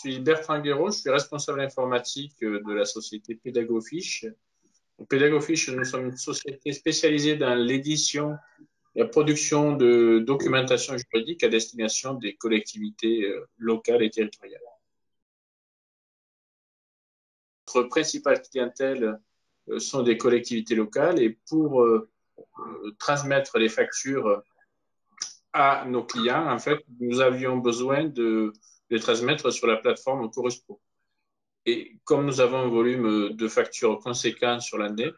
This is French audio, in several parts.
Je suis Bertrand Guéraud, je suis responsable informatique de la société Pédagofiche. Pédagofiche, nous sommes une société spécialisée dans l'édition et la production de documentation juridique à destination des collectivités locales et territoriales. Notre principale clientèle sont des collectivités locales et pour transmettre les factures à nos clients, en fait, nous avions besoin de les transmettre sur la plateforme Chorus Pro. Et comme nous avons un volume de factures conséquent sur l'année,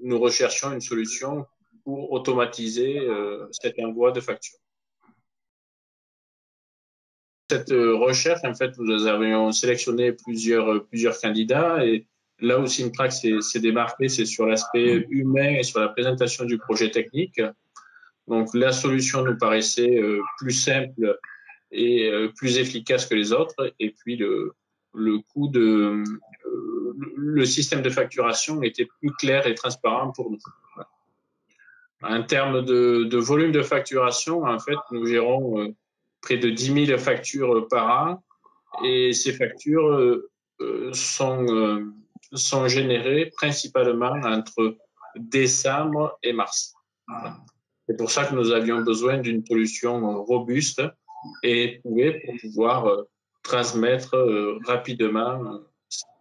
nous recherchons une solution pour automatiser cet envoi de factures. Cette recherche, en fait, nous avions sélectionné plusieurs candidats et là où Simtrax s'est démarqué, c'est sur l'aspect humain et sur la présentation du projet technique. Donc, la solution nous paraissait plus simple et plus efficace que les autres. Et puis, le système de facturation était plus clair et transparent pour nous. En termes de volume de facturation, en fait, nous gérons près de 10 000 factures par an et ces factures sont générées principalement entre décembre et mars. C'est pour ça que nous avions besoin d'une solution robuste et éprouvée pour pouvoir transmettre rapidement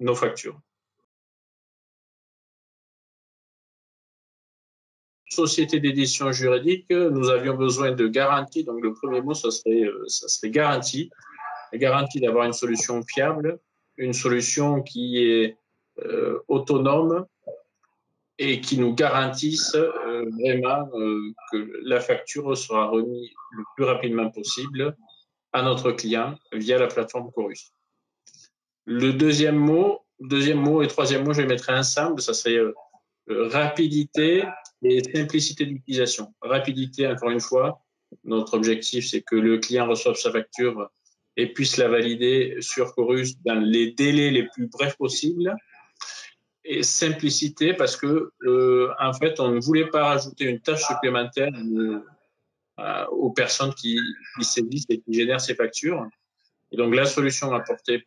nos factures. Société d'édition juridique, nous avions besoin de garantie. Donc, le premier mot, ça serait garantie. La garantie d'avoir une solution fiable, une solution qui est autonome et qui nous garantisse vraiment que la facture sera remise le plus rapidement possible à notre client via la plateforme Chorus. Le deuxième mot et troisième mot, je les mettrai ensemble, ça serait rapidité et simplicité d'utilisation. Rapidité, encore une fois, notre objectif, c'est que le client reçoive sa facture et puisse la valider sur Chorus dans les délais les plus brefs possibles. Et simplicité, parce que en fait, on ne voulait pas rajouter une tâche supplémentaire aux personnes qui saisissent et qui génèrent ces factures. Et donc, la solution apportée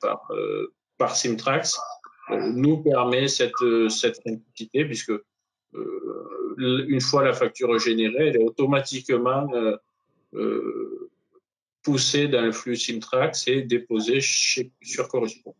par Simtrax nous permet cette simplicité, puisque une fois la facture générée, elle est automatiquement poussée dans le flux Simtrax et déposée sur Chorus Pro.